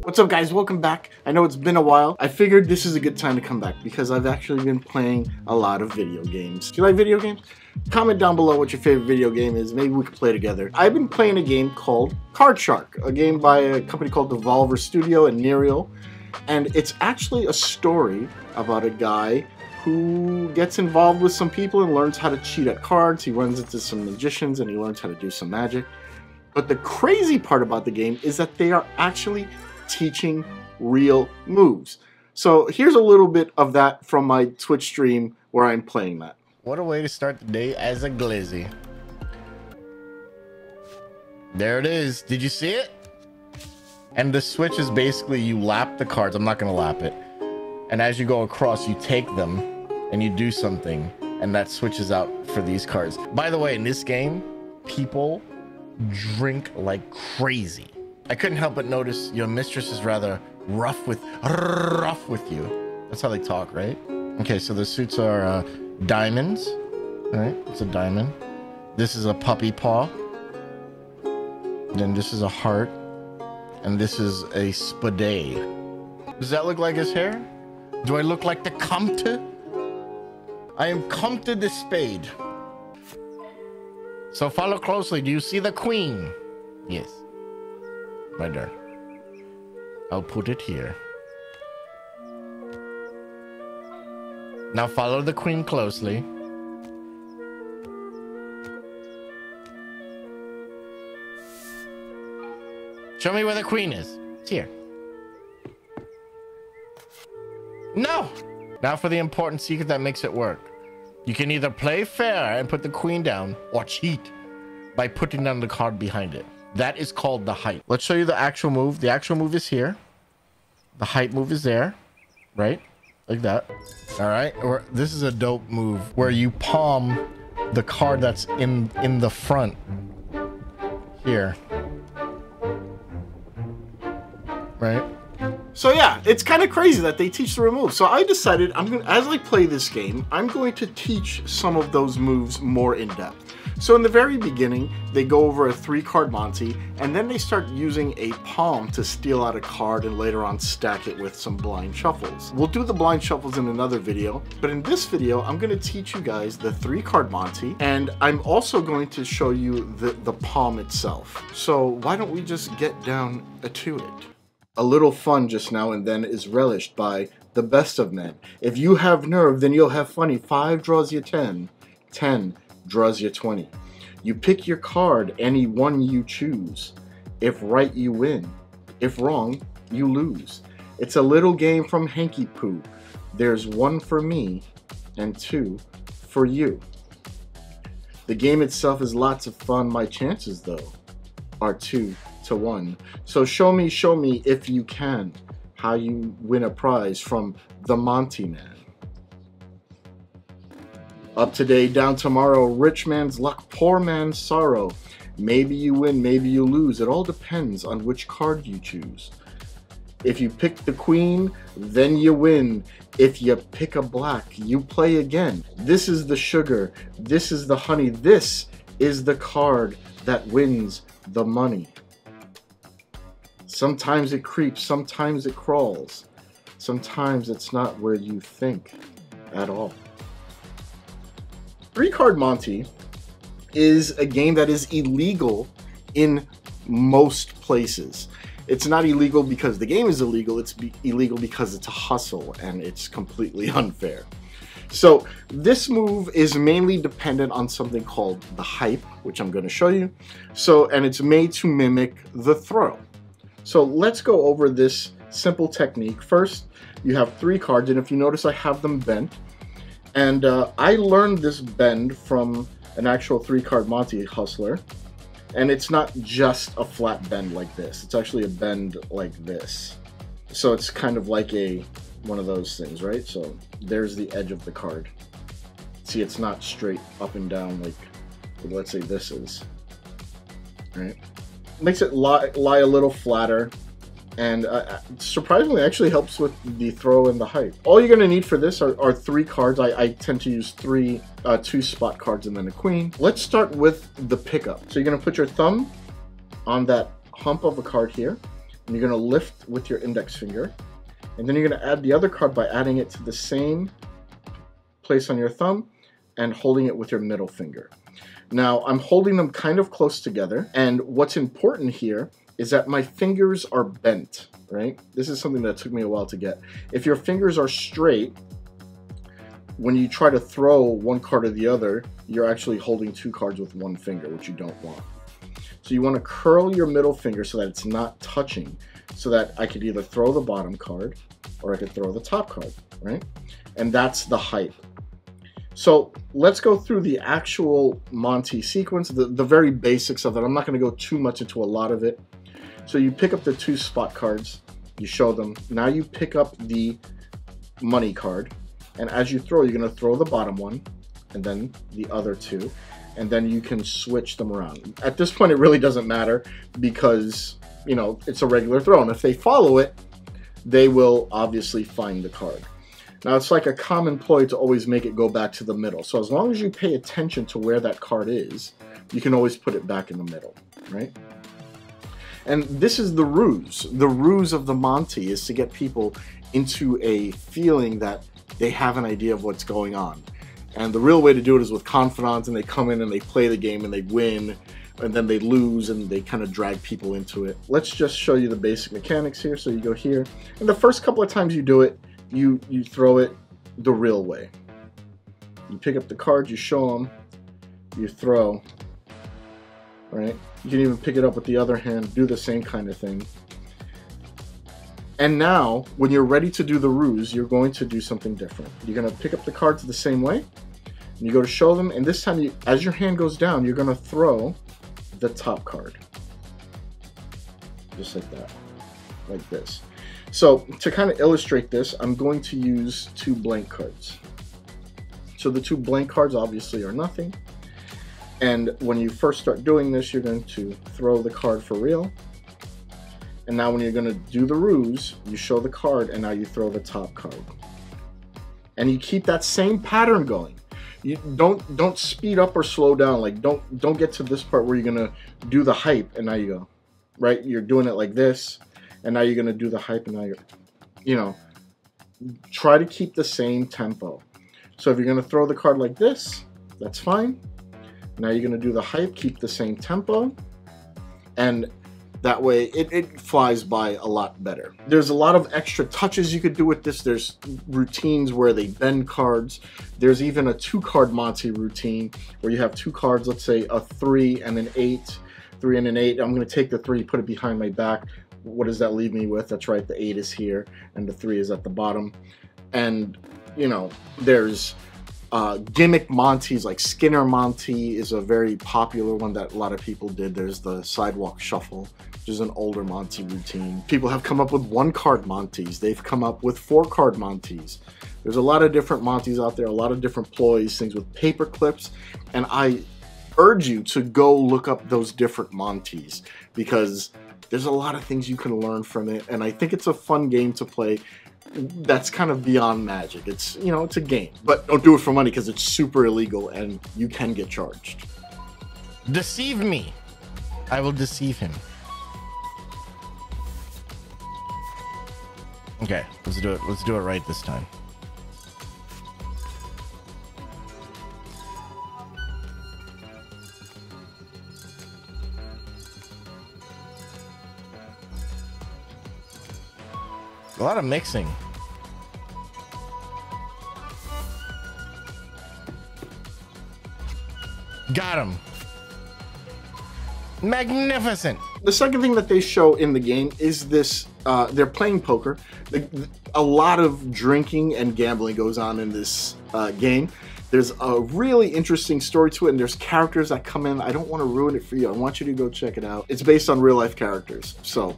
What's up guys, welcome back. I know it's been a while. I figured this is a good time to come back because I've actually been playing a lot of video games. Do you like video games? Comment down below what your favorite video game is. Maybe we could play together. I've been playing a game called CardShark, a game by a company called Devolver Studio and Nereal. And it's actually a story about a guy who gets involved with some people and learns how to cheat at cards. He runs into some magicians and he learns how to do some magic. But the crazy part about the game is that they are actually teaching real moves. So here's a little bit of that from my Twitch stream where I'm playing that. What a way to start the day as a glizzy. There it is. Did you see it? And the switch is basically you lap the cards. I'm not going to lap it. And as you go across, you take them and you do something. And that switches out for these cards. By the way, in this game, people drink like crazy. I couldn't help but notice your mistress is rather rough with you. That's how they talk, right? Okay, so the suits are diamonds. All right, it's a diamond. This is a puppy paw. Then this is a heart. And this is a spade. Does that look like his hair? Do I look like the 𝐏𝐀𝐒𝐒? I am 𝐏𝐿𝐷 the Spade. So follow closely. Do you see the queen? Yes. Right there. I'll put it here. Now follow the queen closely. Show me where the queen is. It's here. No! Now for the important secret that makes it work. You can either play fair and put the queen down or cheat by putting down the card behind it. That is called the height. Let's show you the actual move. The actual move is here. The height move is there, right? Like that. All right. Or this is a dope move where you palm the card that's in the front here. Right? So yeah, it's kind of crazy that they teach the real moves. So I decided as I play this game, I'm going to teach some of those moves more in depth. So in the very beginning, they go over a 3-card Monte, and then they start using a palm to steal out a card and later on stack it with some blind shuffles. We'll do the blind shuffles in another video, but in this video, I'm going to teach you guys the 3-card Monte, and I'm also going to show you the palm itself. So why don't we just get down to it? A little fun just now and then is relished by the best of men. If you have nerve, then you'll have funny. 5 draws you 10. 10 draws you 20. You pick your card, any one you choose. If right, you win. If wrong, you lose. It's a little game from 𝐏𝐀𝐒𝐒. There's 1 for me and 2 for you. The game itself is lots of fun. My chances, though, are 2 to 1. So show me if you can how you win a prize from the Monty Man. Up today, down tomorrow, rich man's luck, poor man's sorrow. Maybe you win, maybe you lose. It all depends on which card you choose. If you pick the queen, then you win. If you pick a black, you play again. This is the sugar. This is the honey. This is the card that wins the money. Sometimes it creeps, sometimes it crawls. Sometimes it's not where you think at all. 3-card Monte is a game that is illegal in most places. It's not illegal because the game is illegal, it's illegal because it's a hustle and it's completely unfair. So this move is mainly dependent on something called the hype, which I'm going to show you. And it's made to mimic the throw. So let's go over this simple technique. First, you have 3 cards, and if you notice, I have them bent. And I learned this bend from an actual 3-card Monte hustler. And it's not just a flat bend like this. It's actually a bend like this. So it's kind of like one of those things, right? So there's the edge of the card. See, it's not straight up and down like, let's say this is, right? Makes it lie a little flatter, and surprisingly actually helps with the throw and the height. All you're gonna need for this are 3 cards. I tend to use 2 spot cards and then a queen. Let's start with the pickup. So you're gonna put your thumb on that hump of a card here, and you're going to lift with your index finger, and then you're going to add the other card by adding it to the same place on your thumb and holding it with your middle finger. Now, I'm holding them kind of close together, and what's important here is that my fingers are bent, right? This is something that took me a while to get. If your fingers are straight, when you try to throw one card or the other, you're actually holding two cards with one finger, which you don't want. So you want to curl your middle finger so that it's not touching, so that I could either throw the bottom card or I could throw the top card, right? And that's the height. So let's go through the actual Monty sequence, the very basics of it. I'm not going to go too much into a lot of it. So you pick up the two spot cards, you show them. Now you pick up the money card, and as you throw, you're going to throw the bottom one and then the other two, and then you can switch them around. At this point, it really doesn't matter because, you know, it's a regular throw, and if they follow it, they will obviously find the card. Now, it's like a common ploy to always make it go back to the middle. So as long as you pay attention to where that card is, you can always put it back in the middle, right? And this is the ruse. The ruse of the Monty is to get people into a feeling that they have an idea of what's going on. And the real way to do it is with confidants, and they come in and they play the game and they win, and then they lose and they kind of drag people into it. Let's just show you the basic mechanics here. So you go here, and the first couple of times you do it, you throw it the real way. You pick up the cards, you show them, you throw, right? You can even pick it up with the other hand, do the same kind of thing. And now, when you're ready to do the ruse, you're going to do something different. You're going to pick up the cards the same way, and you go to show them, and this time, as your hand goes down, you're going to throw the top card. Just like that. Like this. So, to kind of illustrate this, I'm going to use two blank cards. So the two blank cards obviously are nothing. And when you first start doing this, you're going to throw the card for real. And now when you're going to do the ruse, you show the card, and now you throw the top card. And you keep that same pattern going. You don't speed up or slow down. Like don't get to this part where you're going to do the hype, and now you go. Right? You're doing it like this. And now you're going to do the hype, and now you're, you know, try to keep the same tempo. So if you're going to throw the card like this, that's fine. Now you're going to do the hype, keep the same tempo, and that way it flies by a lot better. There's a lot of extra touches you could do with this. There's routines where they bend cards. There's even a 2-card Monty routine where you have two cards, let's say a 3 and an 8, 3 and an 8. I'm going to take the 3, put it behind my back. What does that leave me with? That's right, the 8 is here and the 3 is at the bottom. And, you know, there's gimmick Monties, like Skinner Monty is a very popular one that a lot of people did. There's the Sidewalk Shuffle, which is an older Monty routine. People have come up with 1-card Monties. They've come up with 4-card Monties. There's a lot of different Monties out there, a lot of different ploys, things with paper clips, and I urge you to go look up those different Monties because there's a lot of things you can learn from it, and I think it's a fun game to play that's kind of beyond magic. It's, you know, it's a game, but don't do it for money because it's super illegal and you can get charged. Deceive me. I will deceive him. Okay, let's do it. Let's do it right this time. A lot of mixing. Got him. Magnificent. The second thing that they show in the game is this, they're playing poker. A lot of drinking and gambling goes on in this game. There's a really interesting story to it, and there's characters that come in. I don't want to ruin it for you. I want you to go check it out. It's based on real life characters, so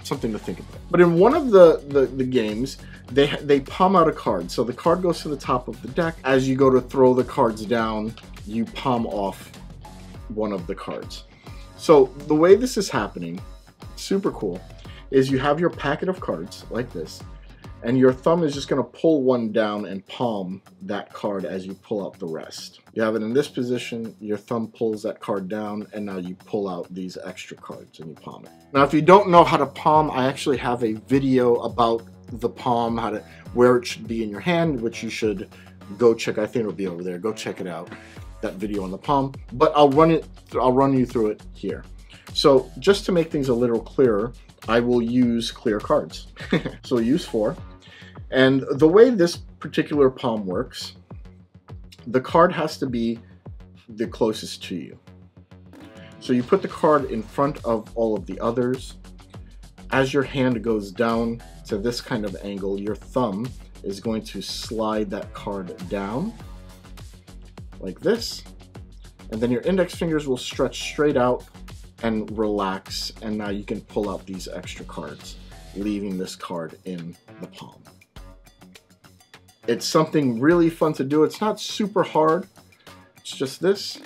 something to think about. But in one of the games, they palm out a card. So the card goes to the top of the deck. As you go to throw the cards down, you palm off one of the cards. So the way this is happening, super cool, is you have your packet of cards like this, And your thumb is just going to pull one down and palm that card as you pull out the rest. You have it in this position, your thumb pulls that card down, and now you pull out these extra cards and you palm it. Now, if you don't know how to palm, I actually have a video about the palm, where it should be in your hand, which you should go check. I think it'll be over there. Go check it out, that video on the palm. But I'll run you through it here. So just to make things a little clearer, I will use clear cards. So we'll use 4. And the way this particular palm works, the card has to be the closest to you. So you put the card in front of all of the others. As your hand goes down to this kind of angle, your thumb is going to slide that card down like this. And then your index fingers will stretch straight out and relax. And now you can pull out these extra cards, leaving this card in the palm. It's something really fun to do. It's not super hard. It's just this,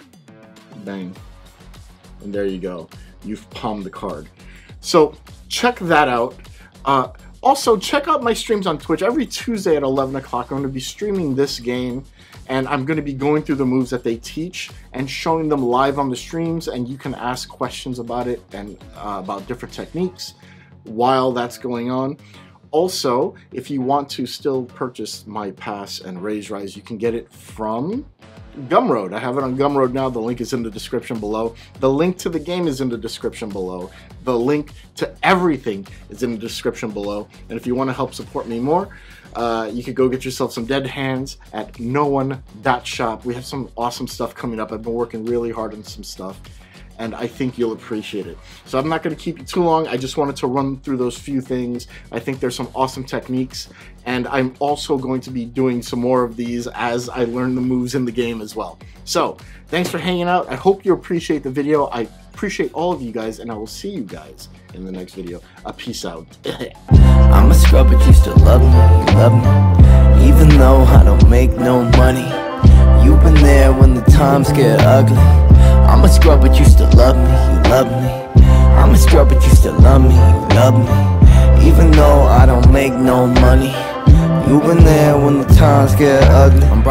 bang, and there you go. You've palmed the card. So check that out. Also, check out my streams on Twitch. Every Tuesday at 11 o'clock, I'm going to be streaming this game, and I'm going to be going through the moves that they teach and showing them live on the streams, and you can ask questions about it and about different techniques while that's going on. Also, if you want to still purchase my pass and Raise Rise, you can get it from Gumroad. I have it on Gumroad now. The link is in the description below. The link to the game is in the description below. The link to everything is in the description below. And if you want to help support me more, you could go get yourself some dead hands at 𝗦𝗧𝗨𝗙𝗙. We have some awesome stuff coming up. I've been working really hard on some stuff, and I think you'll appreciate it. So I'm not going to keep you too long. I just wanted to run through those few things. I think there's some awesome techniques, and I'm also going to be doing some more of these as I learn the moves in the game as well. So thanks for hanging out. I hope you appreciate the video. I appreciate all of you guys, and I will see you guys in the next video. Peace out. I'm a scrub, but you still love me, you love me. Even though I don't make no money, you've been there when the times get ugly. I'm a scrub, but you still love me, you love me. I'm a scrub, but you still love me, you love me. Even though I don't make no money, you've been there when the times get ugly.